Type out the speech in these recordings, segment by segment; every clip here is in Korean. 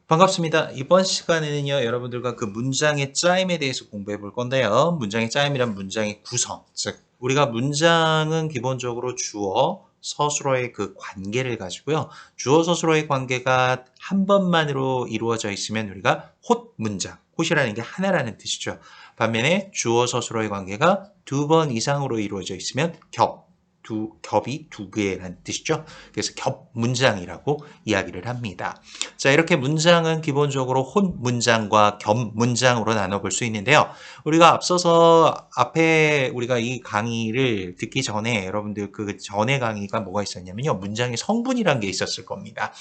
반갑습니다. 이번 시간에는요, 여러분들과 그 문장의 짜임에 대해서 공부해 볼 건데요. 문장의 짜임이란 문장의 구성, 즉, 우리가 문장은 기본적으로 주어, 서술어의 그 관계를 가지고요. 주어, 서술어의 관계가 한 번만으로 이루어져 있으면 우리가 홑 문장, 홑이라는 게 하나라는 뜻이죠. 반면에 주어, 서술어의 관계가 두 번 이상으로 이루어져 있으면 겹이 두 개라는 뜻이죠. 그래서 겹 문장이라고 이야기를 합니다. 자, 이렇게 문장은 기본적으로 혼 문장과 겹 문장으로 나눠볼 수 있는데요. 우리가 앞서서 앞에 우리가 이 강의를 듣기 전에 여러분들 그 전에 강의가 뭐가 있었냐면요. 문장의 성분이란 게 있었을 겁니다.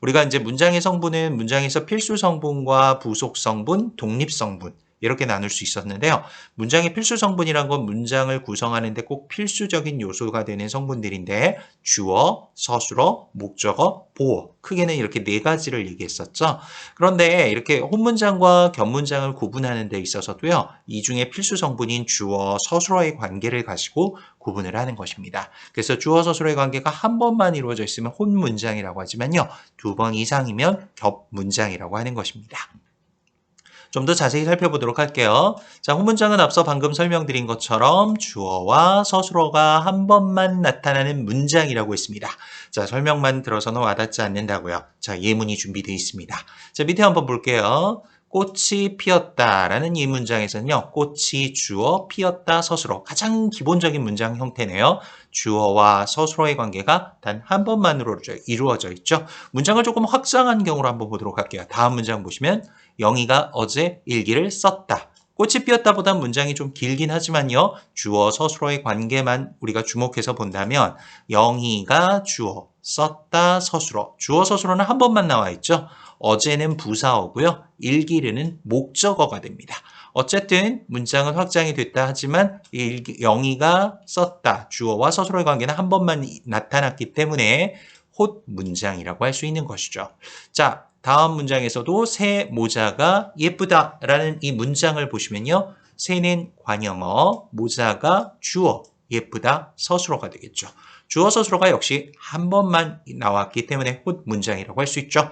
우리가 이제 문장의 성분은 문장에서 필수 성분과 부속 성분, 독립 성분 이렇게 나눌 수 있었는데요. 문장의 필수 성분이란 건 문장을 구성하는데 꼭 필수적인 요소가 되는 성분들인데 주어, 서술어, 목적어, 보어 크게는 이렇게 네 가지를 얘기했었죠. 그런데 이렇게 혼문장과 겹문장을 구분하는 데 있어서도요. 이 중에 필수 성분인 주어, 서술어의 관계를 가지고 구분을 하는 것입니다. 그래서 주어, 서술어의 관계가 한 번만 이루어져 있으면 혼문장이라고 하지만요. 두 번 이상이면 겹문장이라고 하는 것입니다. 좀 더 자세히 살펴보도록 할게요. 자, 혼문장은 앞서 방금 설명드린 것처럼 주어와 서술어가 한 번만 나타나는 문장이라고 했습니다. 자, 설명만 들어서는 와닿지 않는다고요. 자, 예문이 준비되어 있습니다. 자, 밑에 한번 볼게요. 꽃이 피었다라는 이 문장에서는요. 꽃이 주어, 피었다, 서술어. 가장 기본적인 문장 형태네요. 주어와 서술어의 관계가 단 한 번만으로 이루어져 있죠. 문장을 조금 확장한 경우로 한번 보도록 할게요. 다음 문장 보시면 영희가 어제 일기를 썼다. 꽃이 피었다 보단 문장이 좀 길긴 하지만요. 주어, 서술어의 관계만 우리가 주목해서 본다면 영희가 주어, 썼다, 서술어. 주어, 서술어는 한 번만 나와 있죠. 어제는 부사어고요. 일기르는 목적어가 됩니다. 어쨌든 문장은 확장이 됐다 하지만 영희가 썼다. 주어와 서술어의 관계는 한 번만 나타났기 때문에 홑 문장이라고 할 수 있는 것이죠. 자, 다음 문장에서도 새 모자가 예쁘다라는 이 문장을 보시면요. 새는 관형어, 모자가 주어, 예쁘다, 서술어가 되겠죠. 주어, 서술어가 역시 한 번만 나왔기 때문에 홑 문장이라고 할 수 있죠.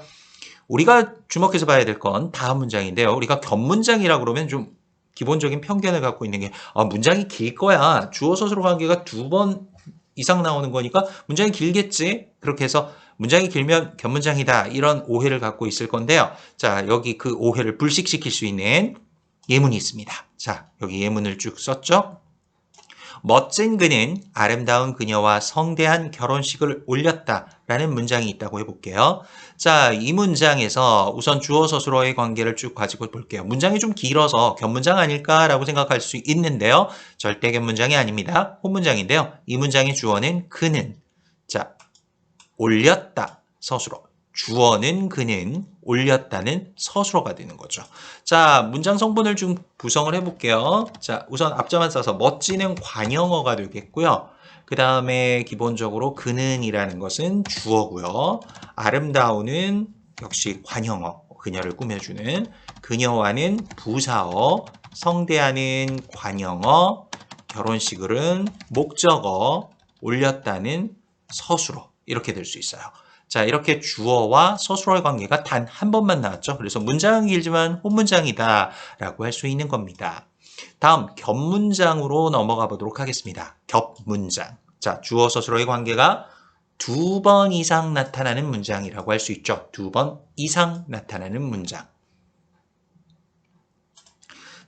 우리가 주목해서 봐야 될 건 다음 문장인데요. 우리가 겹문장이라고 그러면 좀 기본적인 편견을 갖고 있는 게 문장이 길 거야. 주어, 서술어 관계가 두 번 이상 나오는 거니까 문장이 길겠지. 그렇게 해서 문장이 길면 겹문장이다. 이런 오해를 갖고 있을 건데요. 자, 여기 그 오해를 불식시킬 수 있는 예문이 있습니다. 자, 여기 예문을 쭉 썼죠. 멋진 그는 아름다운 그녀와 성대한 결혼식을 올렸다라는 문장이 있다고 해볼게요. 자, 이 문장에서 우선 주어 서술어의 관계를 쭉 가지고 볼게요. 문장이 좀 길어서 겹문장 아닐까라고 생각할 수 있는데요. 절대 겹문장이 아닙니다. 혼문장인데요. 이 문장의 주어는 그는. 자, 올렸다. 서술어. 주어는 그는, 올렸다는 서술어가 되는 거죠. 자, 문장 성분을 좀 구성을 해볼게요. 자, 우선 앞자만 써서 멋지는 관형어가 되겠고요. 그 다음에 기본적으로 그는이라는 것은 주어고요. 아름다운은 역시 관형어, 그녀를 꾸며주는. 그녀와는 부사어, 성대하는 관형어, 결혼식을은 목적어, 올렸다는 서술어. 이렇게 될 수 있어요. 자, 이렇게 주어와 서술어의 관계가 단 한 번만 나왔죠. 그래서 문장은 길지만 혼문장이다 라고 할 수 있는 겁니다. 다음 겹문장으로 넘어가 보도록 하겠습니다. 겹문장. 자, 주어 서술어의 관계가 두 번 이상 나타나는 문장이라고 할 수 있죠. 두 번 이상 나타나는 문장.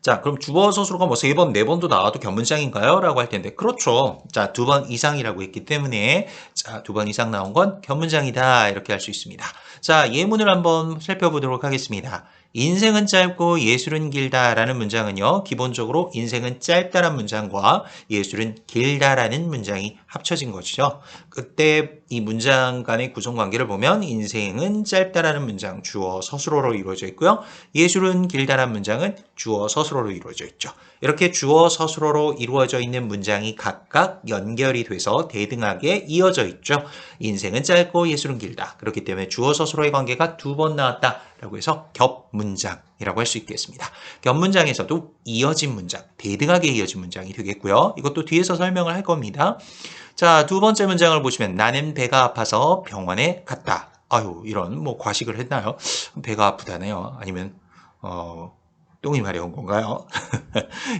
자, 그럼 주어 서술어가 뭐 세 번, 네 번도 나와도 겹문장인가요? 라고 할 텐데, 그렇죠. 자, 두 번 이상이라고 했기 때문에, 자, 두 번 이상 나온 건 겹문장이다. 이렇게 할 수 있습니다. 자, 예문을 한번 살펴보도록 하겠습니다. 인생은 짧고 예술은 길다라는 문장은요, 기본적으로 인생은 짧다라는 문장과 예술은 길다라는 문장이 합쳐진 것이죠. 그때 이 문장 간의 구성 관계를 보면 인생은 짧다라는 문장, 주어 서술어로 이루어져 있고요. 예술은 길다라는 문장은 주어 서술어로 이루어져 있죠. 이렇게 주어 서술어로 이루어져 있는 문장이 각각 연결이 돼서 대등하게 이어져 있죠. 인생은 짧고 예술은 길다. 그렇기 때문에 주어 서술어의 관계가 두 번 나왔다라고 해서 겹문장이라고 할 수 있겠습니다. 겹문장에서도 이어진 문장, 대등하게 이어진 문장이 되겠고요. 이것도 뒤에서 설명을 할 겁니다. 자, 두 번째 문장을 보시면 나는 배가 아파서 병원에 갔다. 아유, 이런, 뭐, 과식을 했나요? 배가 아프다네요. 아니면, 똥이 마려운 건가요?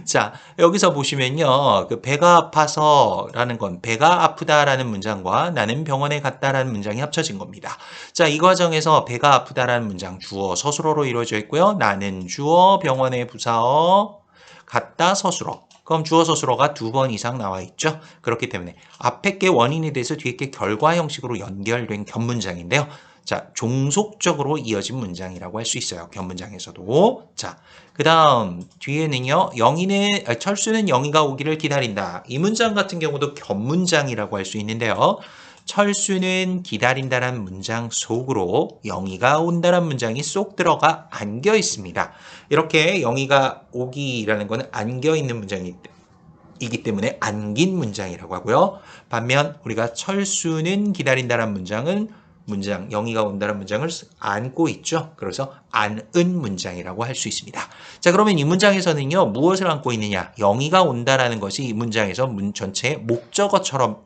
자, 여기서 보시면요. 그 배가 아파서라는 건 배가 아프다라는 문장과 나는 병원에 갔다라는 문장이 합쳐진 겁니다. 자, 이 과정에서 배가 아프다라는 문장 주어 서술어로 이루어져 있고요. 나는 주어 병원에 부사어 갔다 서술어. 그럼 주어 서술어가 2번 이상 나와 있죠. 그렇기 때문에 앞에 게 원인이 돼서 뒤에 게 결과 형식으로 연결된 견문장인데요. 자, 종속적으로 이어진 문장이라고 할 수 있어요. 견문장에서도. 자, 그 다음 뒤에는요. 철수는 영희가 오기를 기다린다. 이 문장 같은 경우도 견문장이라고 할 수 있는데요. 철수는 기다린다라는 문장 속으로 영희가 온다라는 문장이 쏙 들어가 안겨 있습니다. 이렇게 영희가 오기라는 것은 안겨 있는 문장이기 때문에 안긴 문장이라고 하고요. 반면 우리가 철수는 기다린다라는 문장 영희가 온다는 문장을 안고 있죠. 그래서 안은 문장이라고 할 수 있습니다. 자, 그러면 이 문장에서는요. 무엇을 안고 있느냐? 영희가 온다라는 것이 이 문장에서 문 전체의 목적어처럼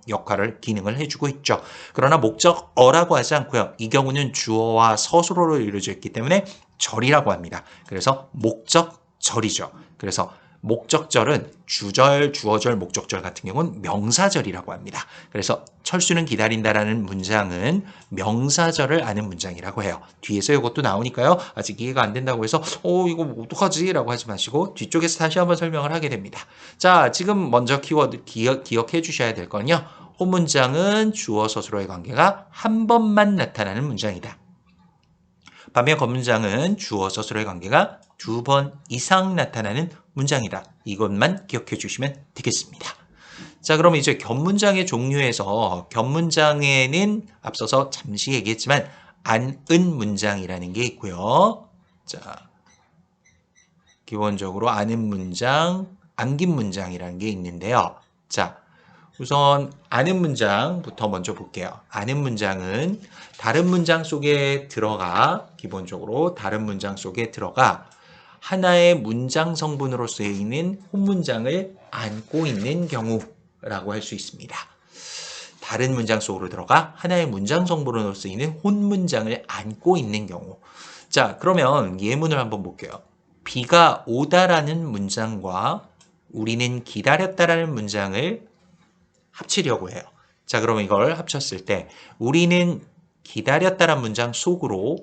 기능을 해주고 있죠. 그러나 목적어라고 하지 않고요. 이 경우는 주어와 서술어로 이루어져 있기 때문에 절이라고 합니다. 그래서 목적절이죠. 그래서 목적절은 주절, 주어절, 목적절 같은 경우는 명사절이라고 합니다. 그래서 철수는 기다린다라는 문장은 명사절을 아는 문장이라고 해요. 뒤에서 이것도 나오니까요. 아직 이해가 안 된다고 해서 이거 어떡하지? 라고 하지 마시고 뒤쪽에서 다시 한번 설명을 하게 됩니다. 자, 지금 먼저 키워드 기억해 주셔야 될 건요. 본 문장은 주어 서술어의 관계가 한 번만 나타나는 문장이다. 반면 겉문장은 주어 서술어의 관계가 2번 이상 나타나는 문장이다. 이것만 기억해 주시면 되겠습니다. 자, 그럼 이제 견문장의 종류에서 견문장에는 앞서서 잠시 얘기했지만 안은 문장이라는 게 있고요. 자, 기본적으로 아는 문장, 안긴 문장이라는 게 있는데요. 자, 우선 아는 문장부터 먼저 볼게요. 아는 문장은 다른 문장 속에 기본적으로 다른 문장 속에 들어가 하나의 문장 성분으로 쓰이는 혼문장을 안고 있는 경우라고 할 수 있습니다. 다른 문장 속으로 들어가 하나의 문장 성분으로 쓰이는 혼문장을 안고 있는 경우. 자, 그러면 예문을 한번 볼게요. 비가 오다라는 문장과 우리는 기다렸다라는 문장을 합치려고 해요. 자, 그러면 이걸 합쳤을 때 우리는 기다렸다란 문장 속으로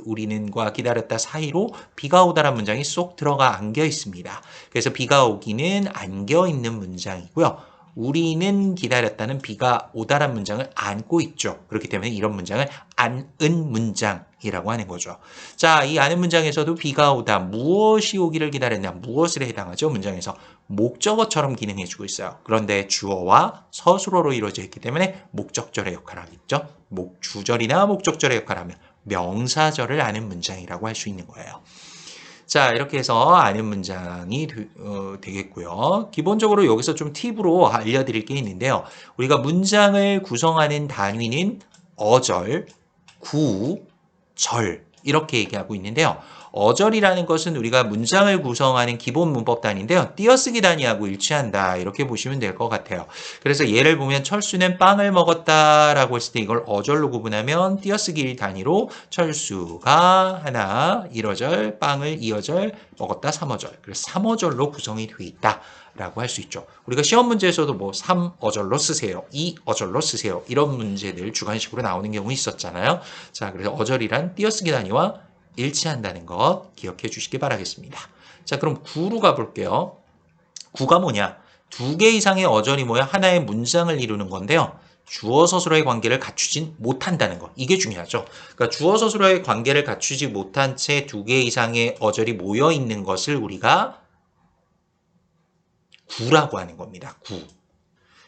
우리는과 기다렸다 사이로 비가 오다란 문장이 쏙 들어가 안겨 있습니다. 그래서 비가 오기는 안겨 있는 문장이고요. 우리는 기다렸다는 비가 오다란 문장을 안고 있죠. 그렇기 때문에 이런 문장을 안은 문장이라고 하는 거죠. 자, 이 안은 문장에서도 비가 오다 무엇이 오기를 기다렸냐, 무엇을 해당하죠? 문장에서 목적어처럼 기능해주고 있어요. 그런데 주어와 서술어로 이루어져 있기 때문에 목적절의 역할을 하겠죠. 주절이나 목적절의 역할을 하면 명사절을 아는 문장이라고 할 수 있는 거예요. 자, 이렇게 해서 아는 문장이 되겠고요. 기본적으로 여기서 좀 팁으로 알려드릴 게 있는데요. 우리가 문장을 구성하는 단위는 어절, 구, 절 이렇게 얘기하고 있는데요. 어절이라는 것은 우리가 문장을 구성하는 기본 문법 단위인데요. 띄어쓰기 단위하고 일치한다. 이렇게 보시면 될 것 같아요. 그래서 예를 보면 철수는 빵을 먹었다라고 했을 때 이걸 어절로 구분하면 띄어쓰기 단위로 철수가 하나, 1어절, 빵을 2어절, 먹었다 3어절. 그래서 3어절로 구성이 되어 있다. 라고 할 수 있죠. 우리가 시험 문제에서도 뭐 3어절로 쓰세요. 2어절로 쓰세요. 이런 문제들 주관식으로 나오는 경우 있었잖아요. 자, 그래서 어절이란 띄어쓰기 단위와 일치한다는 것 기억해 주시기 바라겠습니다. 자, 그럼 구로 가볼게요. 구가 뭐냐? 2개 이상의 어절이 모여 하나의 문장을 이루는 건데요. 주어 서술어의 관계를 갖추진 못한다는 것. 이게 중요하죠. 그러니까 주어 서술어의 관계를 갖추지 못한 채 2개 이상의 어절이 모여 있는 것을 우리가 구라고 하는 겁니다. 구.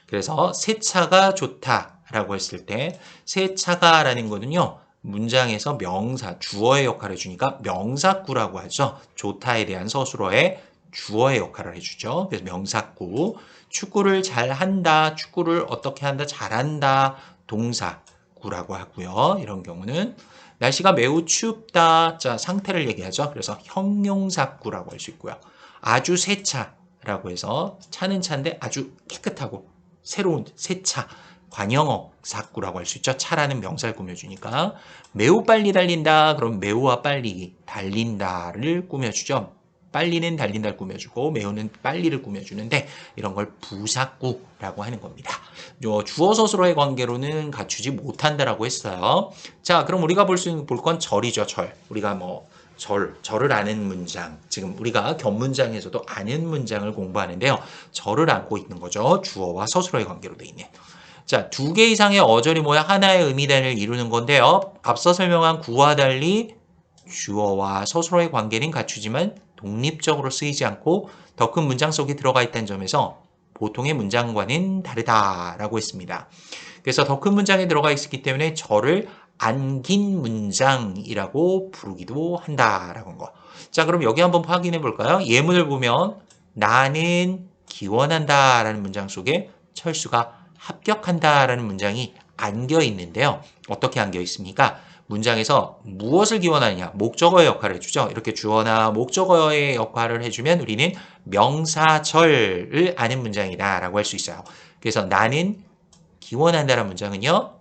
그래서 새 차가 좋다라고 했을 때 새 차가라는 거는요. 문장에서 명사, 주어의 역할을 해주니까 명사구라고 하죠. 좋다에 대한 서술어의 주어의 역할을 해주죠. 그래서 명사구. 축구를 잘한다, 축구를 어떻게 한다, 잘한다, 동사구라고 하고요. 이런 경우는 날씨가 매우 춥다, 자 상태를 얘기하죠. 그래서 형용사구라고 할 수 있고요. 아주 새 차. 라고 해서 차는 차인데 아주 깨끗하고 새로운 새 차. 관형어사구라고 할 수 있죠. 차라는 명사를 꾸며주니까. 매우 빨리 달린다. 그럼 매우와 빨리 달린다를 꾸며주죠. 빨리는 달린다를 꾸며주고 매우는 빨리를 꾸며주는데 이런 걸 부사구라고 하는 겁니다. 주어 서술어의 관계로는 갖추지 못한다라고 했어요. 자, 그럼 우리가 볼 건 절이죠. 절. 우리가 뭐 절을 아는 문장. 지금 우리가 견문장에서도 아는 문장을 공부하는데요. 절을 안고 있는 거죠. 주어와 서술어의 관계로 돼 있는. 자, 두 개 이상의 어절이 모여 하나의 의미단을 이루는 건데요. 앞서 설명한 구와 달리 주어와 서술어의 관계는 갖추지만 독립적으로 쓰이지 않고 더 큰 문장 속에 들어가 있다는 점에서 보통의 문장과는 다르다라고 했습니다. 그래서 더 큰 문장에 들어가 있기 때문에 절을 안긴 문장이라고 부르기도 한다라고 한 거. 자, 그럼 여기 한번 확인해 볼까요? 예문을 보면 나는 기원한다라는 문장 속에 철수가 합격한다라는 문장이 안겨 있는데요. 어떻게 안겨 있습니까? 문장에서 무엇을 기원하느냐? 목적어의 역할을 해주죠. 이렇게 주어나 목적어의 역할을 해주면 우리는 명사절을 아는 문장이다 라고 할 수 있어요. 그래서 나는 기원한다라는 문장은요.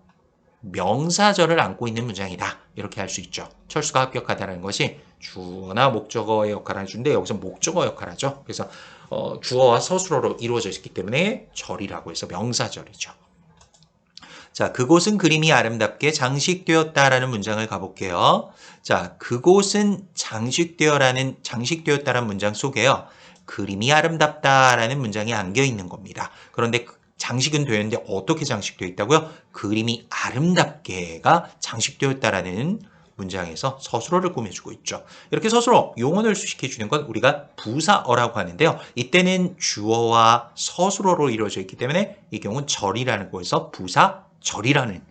명사절을 안고 있는 문장이다. 이렇게 할 수 있죠. 철수가 합격하다는 것이 주어나 목적어의 역할을 해주는데 여기서 목적어 역할을 하죠. 그래서 주어와 서술어로 이루어져 있기 때문에 절이라고 해서 명사절이죠. 자, 그곳은 그림이 아름답게 장식되었다라는 문장을 가볼게요. 자, 그곳은 장식되었다라는 문장 속에요. 그림이 아름답다라는 문장이 안겨 있는 겁니다. 그런데 장식은 되었는데 어떻게 장식되어 있다고요? 그림이 아름답게가 장식되었다라는 문장에서 서술어를 꾸며주고 있죠. 이렇게 서술어, 용언을 수식해주는 건 우리가 부사어라고 하는데요. 이때는 주어와 서술어로 이루어져 있기 때문에 이 경우는 절이라는 곳에서 부사절이라는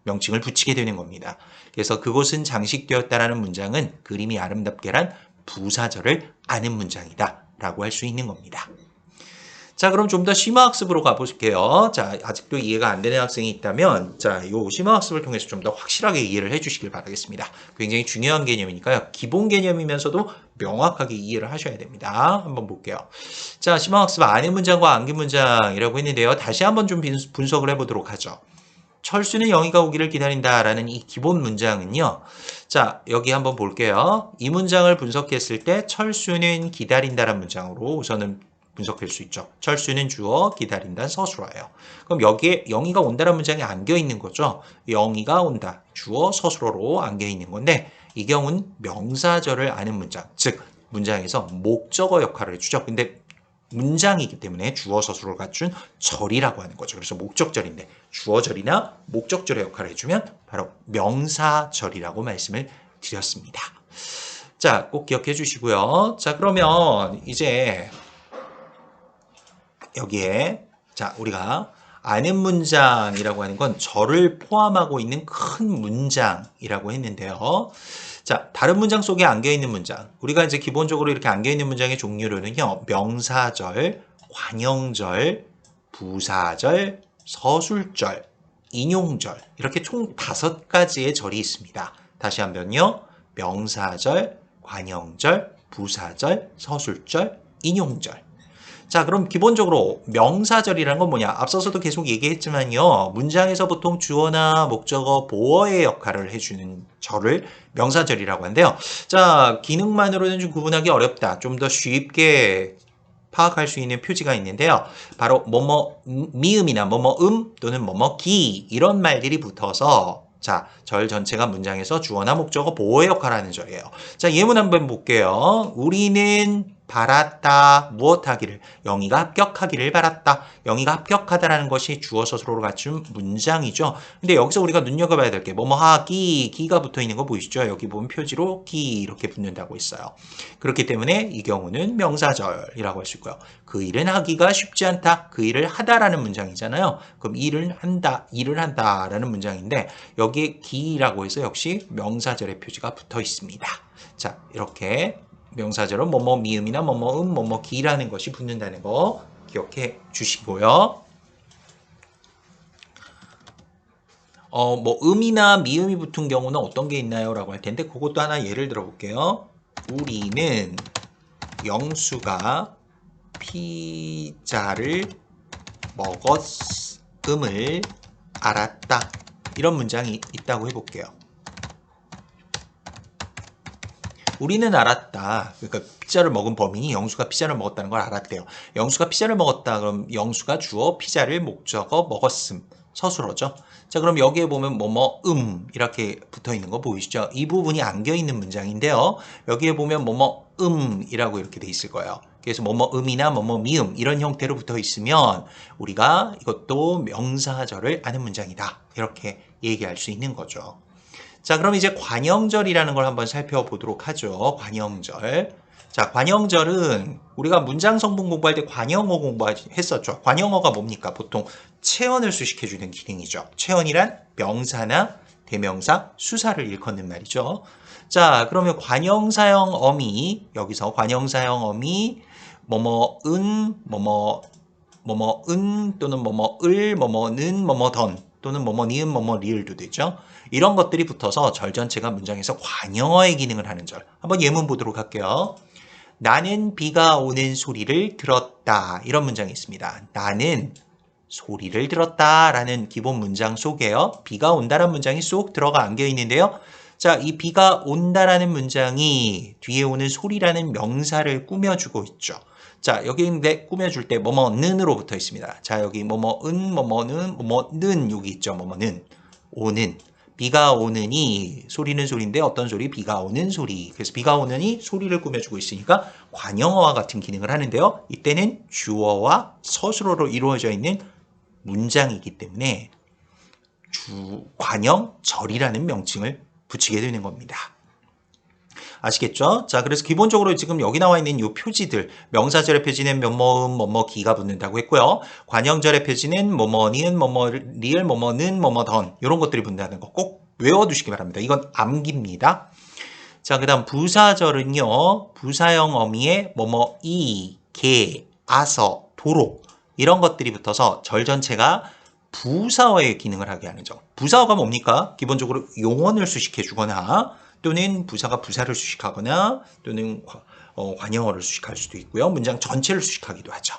명칭을 붙이게 되는 겁니다. 그래서 그곳은 장식되었다라는 문장은 그림이 아름답게란 부사절을 아는 문장이다 라고 할 수 있는 겁니다. 자, 그럼 좀 더 심화학습으로 가볼게요. 자, 아직도 이해가 안 되는 학생이 있다면, 자, 요 심화학습을 통해서 좀 더 확실하게 이해를 해주시길 바라겠습니다. 굉장히 중요한 개념이니까요. 기본 개념이면서도 명확하게 이해를 하셔야 됩니다. 한번 볼게요. 자, 심화학습 아는 문장과 안긴 문장이라고 했는데요. 다시 한번 좀 분석을 해보도록 하죠. 철수는 영희가 오기를 기다린다라는 이 기본 문장은요. 자, 여기 한번 볼게요. 이 문장을 분석했을 때 철수는 기다린다라는 문장으로 우선은 분석할 수 있죠. 철수는 주어, 기다린다는 서술어예요. 그럼 여기에 영희가 온다라는 문장이 안겨 있는 거죠. 영희가 온다. 주어, 서술어로 안겨 있는 건데 이 경우는 명사절을 아는 문장, 즉 문장에서 목적어 역할을 해주죠. 근데 문장이기 때문에 주어, 서술어를 갖춘 절이라고 하는 거죠. 그래서 목적절인데 주어절이나 목적절의 역할을 해주면 바로 명사절이라고 말씀을 드렸습니다. 자, 꼭 기억해 주시고요. 자, 그러면 이제 여기에 자, 우리가 아는 문장이라고 하는 건 절을 포함하고 있는 큰 문장이라고 했는데요. 자, 다른 문장 속에 안겨있는 문장. 우리가 이제 기본적으로 이렇게 안겨있는 문장의 종류로는요. 명사절, 관형절, 부사절, 서술절, 인용절 이렇게 총 5가지의 절이 있습니다. 다시 한번요. 명사절, 관형절, 부사절, 서술절, 인용절. 자, 그럼 기본적으로 명사절이라는 건 뭐냐? 앞서서도 계속 얘기했지만요. 문장에서 보통 주어나 목적어, 보어의 역할을 해주는 절을 명사절이라고 하는데요. 자, 기능만으로는 좀 구분하기 어렵다. 좀 더 쉽게 파악할 수 있는 표지가 있는데요. 바로 뭐뭐 미음이나 뭐뭐 또는 뭐뭐 기 이런 말들이 붙어서 자, 절 전체가 문장에서 주어나 목적어, 보어의 역할을 하는 절이에요. 자, 예문 한번 볼게요. 우리는 바랐다. 무엇하기를? 영희가 합격하기를 바랐다. 영희가 합격하다라는 것이 주어 서술어로 갖춘 문장이죠. 근데 여기서 우리가 눈여겨봐야 될 게 뭐뭐하기, 기가 붙어 있는 거 보이시죠? 여기 보면 표지로 기 이렇게 붙는다고 했어요. 그렇기 때문에 이 경우는 명사절이라고 할 수 있고요. 그 일은 하기가 쉽지 않다. 그 일을 하다라는 문장이잖아요. 그럼 일을 한다라는 문장인데 여기에 기라고 해서 역시 명사절의 표지가 붙어 있습니다. 자, 이렇게 명사절은 뭐뭐 미음이나 뭐뭐 뭐뭐 기라는 것이 붙는다는 거 기억해 주시고요. 뭐 음이나 미음이 붙은 경우는 어떤 게 있나요? 라고 할 텐데 그것도 하나 예를 들어 볼게요. 우리는 영수가 피자를 먹었음을 알았다. 이런 문장이 있다고 해볼게요. 우리는 알았다. 그러니까 피자를 먹은 범인이 영수가 피자를 먹었다는 걸 알았대요. 영수가 피자를 먹었다. 그럼 영수가 주어, 피자를 목적어 먹었음. 서술어죠. 자, 그럼 여기에 보면 뭐뭐 이렇게 붙어 있는 거 보이시죠? 이 부분이 안겨 있는 문장인데요. 여기에 보면 뭐뭐 이라고 이렇게 돼 있을 거예요. 그래서 뭐뭐 이나 뭐뭐 미음 이런 형태로 붙어 있으면 우리가 이것도 명사절을 아는 문장이다. 이렇게 얘기할 수 있는 거죠. 자, 그럼 이제 관형절이라는 걸 한번 살펴보도록 하죠. 관형절. 자, 관형절은 우리가 문장 성분 공부할 때 관형어 공부했었죠. 관형어가 뭡니까? 보통 체언을 수식해주는 기능이죠. 체언이란 명사나 대명사, 수사를 일컫는 말이죠. 자, 그러면 관형사형 어미, 여기서 관형사형 어미, 뭐뭐은, 뭐뭐은 또는 뭐뭐을, 뭐뭐는, 뭐뭐던 또는 뭐뭐니은, 뭐뭐리을도 되죠. 이런 것들이 붙어서 절 전체가 문장에서 관형어의 기능을 하는 절. 한번 예문 보도록 할게요. 나는 비가 오는 소리를 들었다. 이런 문장이 있습니다. 나는 소리를 들었다 라는 기본 문장 속에요. 비가 온다라는 문장이 쏙 들어가 안겨 있는데요. 자, 이 비가 온다라는 문장이 뒤에 오는 소리라는 명사를 꾸며주고 있죠. 자, 여기인데 꾸며줄 때 뭐뭐는으로 붙어 있습니다. 자, 여기 뭐뭐은, 뭐뭐는, 뭐뭐는 여기 있죠. 뭐뭐는 오는. 비가 오느니 소리는 소리인데 어떤 소리? 비가 오는 소리. 그래서 비가 오느니 소리를 꾸며주고 있으니까 관형어와 같은 기능을 하는데요. 이때는 주어와 서술어로 이루어져 있는 문장이기 때문에 관형절이라는 명칭을 붙이게 되는 겁니다. 아시겠죠? 자, 그래서 기본적으로 지금 여기 나와 있는 이 표지들, 명사절의 표지는 뭐뭐음, 뭐뭐기가 붙는다고 했고요. 관형절의 표지는 뭐뭐니은, 뭐뭐리을, 뭐뭐는, 뭐뭐던 이런 것들이 붙는다는 거 꼭 외워두시기 바랍니다. 이건 암기입니다. 자, 그 다음 부사절은요. 부사형 어미에 뭐뭐이, 개, 아서, 도로 이런 것들이 붙어서 절 전체가 부사어의 기능을 하게 하는 점. 부사어가 뭡니까? 기본적으로 용언을 수식해 주거나 또는 부사가 부사를 수식하거나 또는 관형어를 수식할 수도 있고요. 문장 전체를 수식하기도 하죠.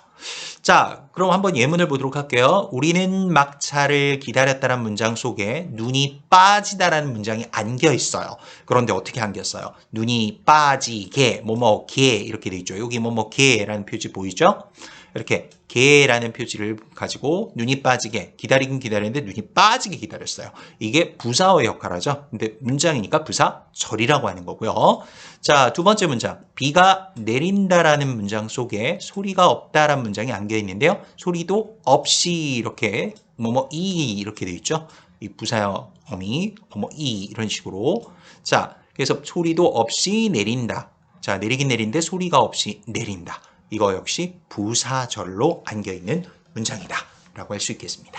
자, 그럼 한번 예문을 보도록 할게요. 우리는 막차를 기다렸다는 문장 속에 눈이 빠지다라는 문장이 안겨 있어요. 그런데 어떻게 안겼어요? 눈이 빠지게, 뭐뭐게 이렇게 돼 있죠. 여기 뭐뭐게라는 표지 보이죠? 이렇게 게라는 표지를 가지고 눈이 빠지게 기다리긴 기다렸는데 눈이 빠지게 기다렸어요. 이게 부사어의 역할을 하죠. 근데 문장이니까 부사절이라고 하는 거고요. 자, 두 번째 문장. 비가 내린다라는 문장 속에 소리가 없다라는 문장이 안겨 있는데요. 소리도 없이 이렇게 뭐뭐이 이렇게 되어 있죠. 이 부사어미 뭐뭐이 이런 식으로. 자, 그래서 소리도 없이 내린다. 자, 내리긴 내린데 소리가 없이 내린다. 이거 역시 부사절로 안겨있는 문장이다 라고 할 수 있겠습니다.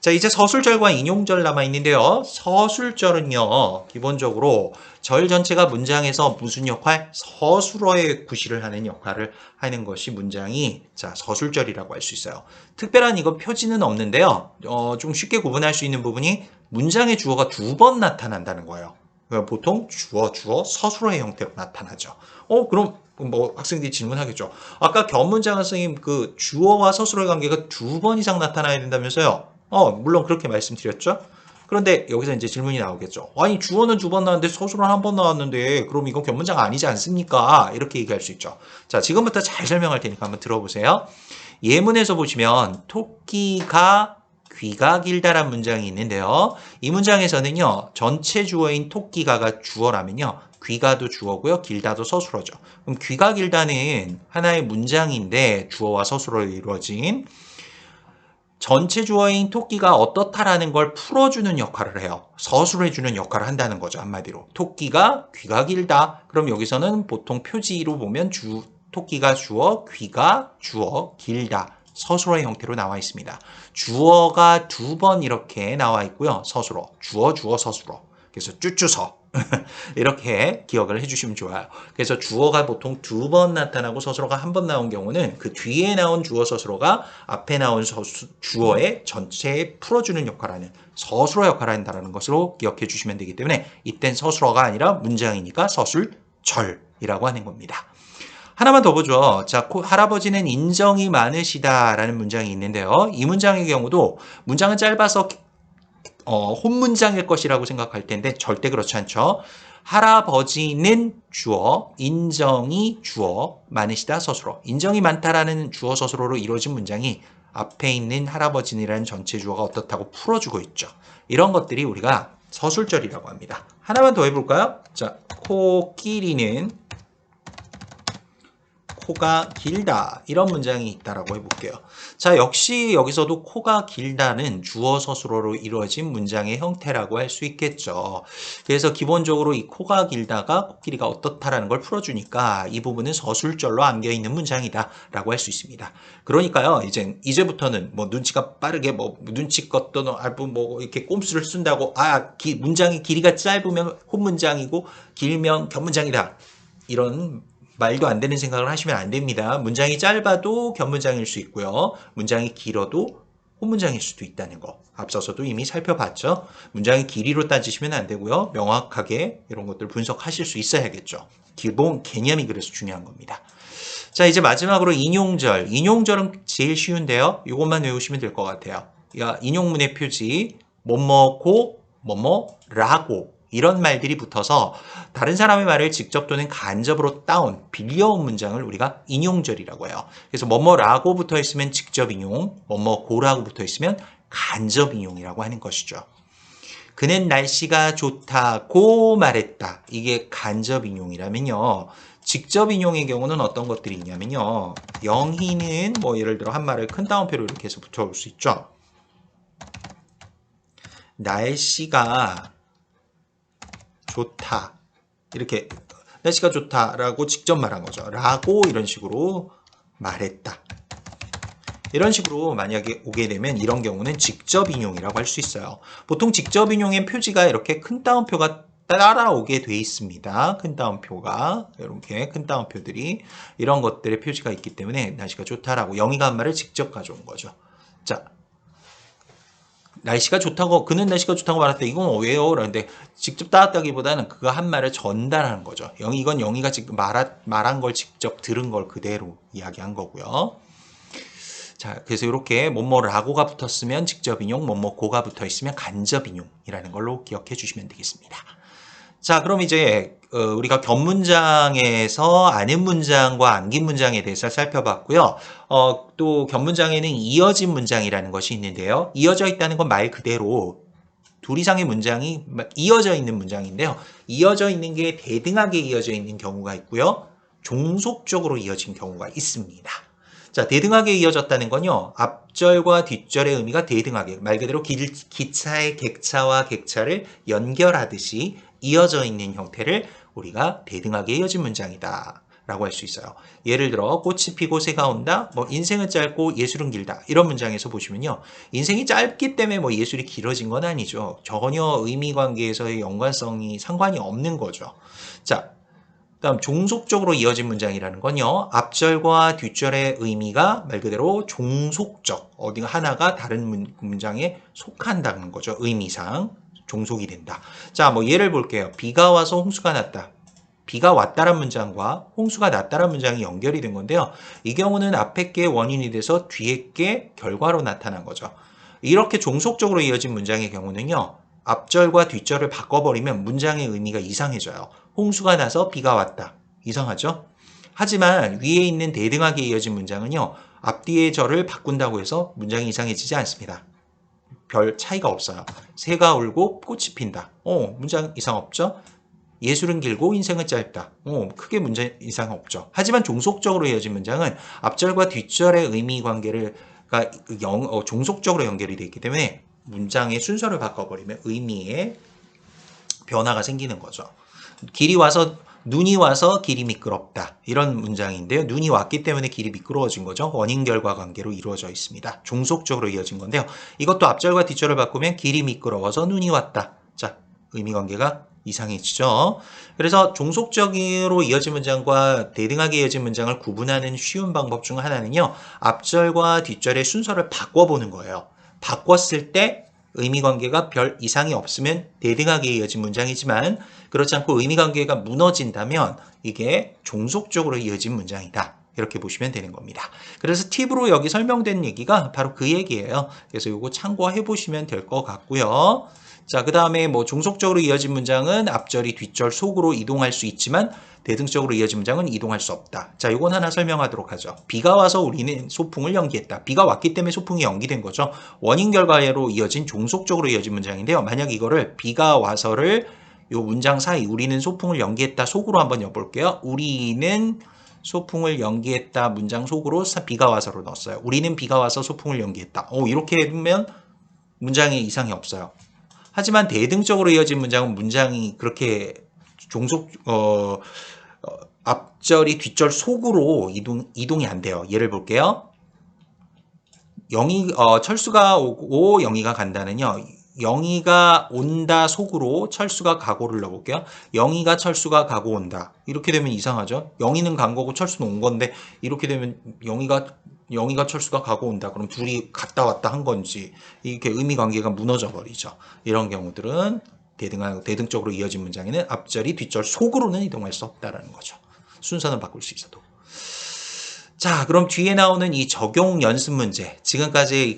자, 이제 서술절과 인용절 남아있는데요. 서술절은요, 기본적으로 절 전체가 문장에서 무슨 역할? 서술어의 구실을 하는 역할을 하는 것이 문장이 자 서술절이라고 할 수 있어요. 특별한 이건 표지는 없는데요. 좀 쉽게 구분할 수 있는 부분이 문장의 주어가 두 번 나타난다는 거예요. 보통 주어, 서술어의 형태로 나타나죠. 그럼 뭐 학생들이 질문하겠죠. 아까 견문장 선생님 그 주어와 서술어의 관계가 두 번 이상 나타나야 된다면서요? 물론 그렇게 말씀드렸죠. 그런데 여기서 이제 질문이 나오겠죠. 아니 주어는 두 번 나왔는데 서술어는 한 번 나왔는데 그럼 이건 견문장 아니지 않습니까? 이렇게 얘기할 수 있죠. 자, 지금부터 잘 설명할 테니까 한번 들어보세요. 예문에서 보시면 토끼가 귀가 길다란 문장이 있는데요. 이 문장에서는요. 전체 주어인 토끼가가 주어라면요. 귀가도 주어고요. 길다도 서술어죠. 그럼 귀가 길다는 하나의 문장인데 주어와 서술어로 이루어진 전체 주어인 토끼가 어떻다라는 걸 풀어주는 역할을 해요. 서술해주는 역할을 한다는 거죠. 한마디로. 토끼가 귀가 길다. 그럼 여기서는 보통 표지로 보면 토끼가 주어, 귀가 주어, 길다. 서술어의 형태로 나와 있습니다. 주어가 두 번 이렇게 나와 있고요. 서술어. 주어, 서술어. 그래서 쭈쭈서. 이렇게 기억을 해주시면 좋아요. 그래서 주어가 보통 두 번 나타나고 서술어가 한 번 나온 경우는 그 뒤에 나온 주어 서술어가 앞에 나온 주어의 전체에 풀어주는 역할을 하는 서술어 역할을 한다는 것으로 기억해 주시면 되기 때문에 이땐 서술어가 아니라 문장이니까 서술절이라고 하는 겁니다. 하나만 더 보죠. 자, 할아버지는 인정이 많으시다라는 문장이 있는데요. 이 문장의 경우도 문장은 짧아서 혼문장일 것이라고 생각할 텐데 절대 그렇지 않죠. 할아버지는 주어, 인정이 주어, 많으시다 서술어. 인정이 많다라는 주어 서술어로 이루어진 문장이 앞에 있는 할아버지라는 전체 주어가 어떻다고 풀어주고 있죠. 이런 것들이 우리가 서술절이라고 합니다. 하나만 더 해볼까요? 자, 코끼리는 코가 길다 이런 문장이 있다라고 해볼게요. 자, 역시 여기서도 코가 길다는 주어 서술어로 이루어진 문장의 형태라고 할 수 있겠죠. 그래서 기본적으로 이 코가 길다가 코끼리가 어떻다라는 걸 풀어주니까 이 부분은 서술절로 안겨있는 문장이다라고 할 수 있습니다. 그러니까요, 이제부터는 뭐 눈치가 빠르게 뭐 눈치껏 또는 뭐 이렇게 꼼수를 쓴다고 문장의 길이가 짧으면 혼문장이고 길면 견문장이다. 이런 말도 안 되는 생각을 하시면 안 됩니다. 문장이 짧아도 견문장일 수 있고요. 문장이 길어도 혼문장일 수도 있다는 거. 앞서서도 이미 살펴봤죠. 문장의 길이로 따지시면 안 되고요. 명확하게 이런 것들 분석하실 수 있어야겠죠. 기본 개념이 그래서 중요한 겁니다. 자, 이제 마지막으로 인용절. 인용절은 제일 쉬운데요. 이것만 외우시면 될 것 같아요. 인용문의 표지, 뭐뭐고, 뭐뭐라고 이런 말들이 붙어서 다른 사람의 말을 직접 또는 간접으로 빌려온 문장을 우리가 인용절이라고 해요. 그래서 뭐뭐라고 붙어 있으면 직접 인용, 뭐뭐고라고 붙어 있으면 간접 인용이라고 하는 것이죠. 그는 날씨가 좋다고 말했다. 이게 간접 인용이라면요. 직접 인용의 경우는 어떤 것들이 있냐면요. 영희는 뭐 예를 들어 한 말을 큰 따옴표로 이렇게 해서 붙여올 수 있죠. 날씨가 좋다. 이렇게 날씨가 좋다라고 직접 말한 거죠. 라고 이런 식으로 말했다. 이런 식으로 만약에 오게 되면 이런 경우는 직접 인용이라고 할 수 있어요. 보통 직접 인용의 표지가 이렇게 큰 따옴표가 따라오게 돼 있습니다. 큰 따옴표가 이렇게 큰 따옴표들이 이런 것들의 표지가 있기 때문에 날씨가 좋다라고 영희가 한 말을 직접 가져온 거죠. 자, 그는 날씨가 좋다고 말했다. 이건 왜요? 그런데 직접 따왔다기보다는 그가 한 말을 전달하는 거죠. 이건 영희가 지금 말한 걸 직접 들은 걸 그대로 이야기한 거고요. 자, 그래서 이렇게 뭐뭐라고가 붙었으면 직접 인용, 뭐뭐고가 붙어 있으면 간접 인용이라는 걸로 기억해 주시면 되겠습니다. 자, 그럼 이제 우리가 견문장에서 아는 문장과 안긴 문장에 대해서 살펴봤고요. 또 견문장에는 이어진 문장이라는 것이 있는데요. 이어져 있다는 건 말 그대로 둘 이상의 문장이 이어져 있는 문장인데요. 이어져 있는 게 대등하게 이어져 있는 경우가 있고요. 종속적으로 이어진 경우가 있습니다. 자, 대등하게 이어졌다는 건요. 앞절과 뒷절의 의미가 대등하게, 말 그대로 기차의 객차와 객차를 연결하듯이 이어져 있는 형태를 우리가 대등하게 이어진 문장이다 라고 할 수 있어요. 예를 들어 꽃이 피고 새가 온다, 뭐 인생은 짧고 예술은 길다 이런 문장에서 보시면요. 인생이 짧기 때문에 뭐 예술이 길어진 건 아니죠. 전혀 의미관계에서의 연관성이 상관이 없는 거죠. 자, 다음 종속적으로 이어진 문장이라는 건요. 앞절과 뒷절의 의미가 말 그대로 종속적, 어디가 하나가 다른 문장에 속한다는 거죠. 의미상 종속이 된다. 자, 뭐 예를 볼게요. 비가 와서 홍수가 났다. 비가 왔다란 문장과 홍수가 났다란 문장이 연결이 된 건데요. 이 경우는 앞에 게 원인이 돼서 뒤에 게 결과로 나타난 거죠. 이렇게 종속적으로 이어진 문장의 경우는요. 앞절과 뒷절을 바꿔버리면 문장의 의미가 이상해져요. 홍수가 나서 비가 왔다. 이상하죠? 하지만 위에 있는 대등하게 이어진 문장은요. 앞뒤의 절을 바꾼다고 해서 문장이 이상해지지 않습니다. 별 차이가 없어요. 새가 울고 꽃이 핀다. 문장 이상 없죠? 예술은 길고 인생은 짧다. 크게 문제 이상 없죠. 하지만 종속적으로 이어진 문장은 앞절과 뒷절의 의미 관계를 종속적으로 연결이 되어 있기 때문에 문장의 순서를 바꿔버리면 의미에 변화가 생기는 거죠. 눈이 와서 길이 미끄럽다. 이런 문장인데요. 눈이 왔기 때문에 길이 미끄러워진 거죠. 원인 결과 관계로 이루어져 있습니다. 종속적으로 이어진 건데요. 이것도 앞절과 뒷절을 바꾸면 길이 미끄러워서 눈이 왔다. 자, 의미 관계가 이상해지죠. 그래서 종속적으로 이어진 문장과 대등하게 이어진 문장을 구분하는 쉬운 방법 중 하나는요. 앞절과 뒷절의 순서를 바꿔보는 거예요. 바꿨을 때 의미관계가 별 이상이 없으면 대등하게 이어진 문장이지만 그렇지 않고 의미관계가 무너진다면 이게 종속적으로 이어진 문장이다. 이렇게 보시면 되는 겁니다. 그래서 팁으로 여기 설명된 얘기가 바로 그 얘기예요. 그래서 이거 참고해 보시면 될 것 같고요. 자, 그 다음에 뭐 종속적으로 이어진 문장은 앞절이 뒷절 속으로 이동할 수 있지만 대등적으로 이어진 문장은 이동할 수 없다. 자, 이건 하나 설명하도록 하죠. 비가 와서 우리는 소풍을 연기했다. 비가 왔기 때문에 소풍이 연기된 거죠. 원인 결과로 이어진 종속적으로 이어진 문장인데요. 만약 이거를 비가 와서를 요 문장 사이 우리는 소풍을 연기했다 속으로 한번 엿볼게요. 우리는 소풍을 연기했다 문장 속으로 비가 와서로 넣었어요. 우리는 비가 와서 소풍을 연기했다. 이렇게 하면 문장에 이상이 없어요. 하지만 대등적으로 이어진 문장은 문장이 그렇게 앞절이 뒷절 속으로 이동이 안 돼요. 예를 볼게요. 철수가 오고 영희가 간다는요. 영희가 온다 속으로 철수가 가고를 넣어볼게요. 영희가 철수가 가고 온다. 이렇게 되면 이상하죠. 영희는 간 거고 철수는 온 건데 이렇게 되면 영희가 철수가 가고 온다. 그럼 둘이 갔다 왔다 한 건지 이렇게 의미 관계가 무너져 버리죠. 이런 경우들은 대등적으로 이어진 문장에는 앞절이 뒷절 속으로는 이동할 수 없다라는 거죠. 순서는 바꿀 수 있어도. 자, 그럼 뒤에 나오는 이 적용 연습 문제. 지금까지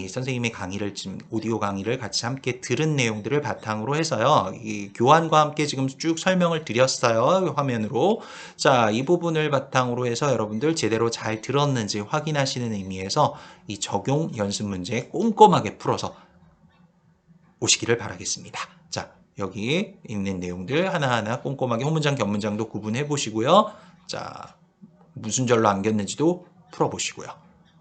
선생님의 강의를, 지금 오디오 강의를 같이 함께 들은 내용들을 바탕으로 해서요. 이 교환과 함께 지금 쭉 설명을 드렸어요. 화면으로. 자, 이 부분을 바탕으로 해서 여러분들 제대로 잘 들었는지 확인하시는 의미에서 이 적용 연습 문제 꼼꼼하게 풀어서 오시기를 바라겠습니다. 자, 여기 있는 내용들 하나하나 꼼꼼하게 호문장, 견문장도 구분해 보시고요. 자, 무슨 절로 안겼는지도 풀어보시고요.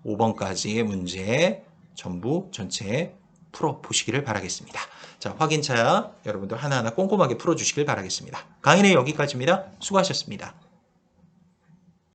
5번까지의 문제 전부 전체 풀어보시기를 바라겠습니다. 자, 확인차 여러분들 하나하나 꼼꼼하게 풀어주시길 바라겠습니다. 강의는 여기까지입니다. 수고하셨습니다.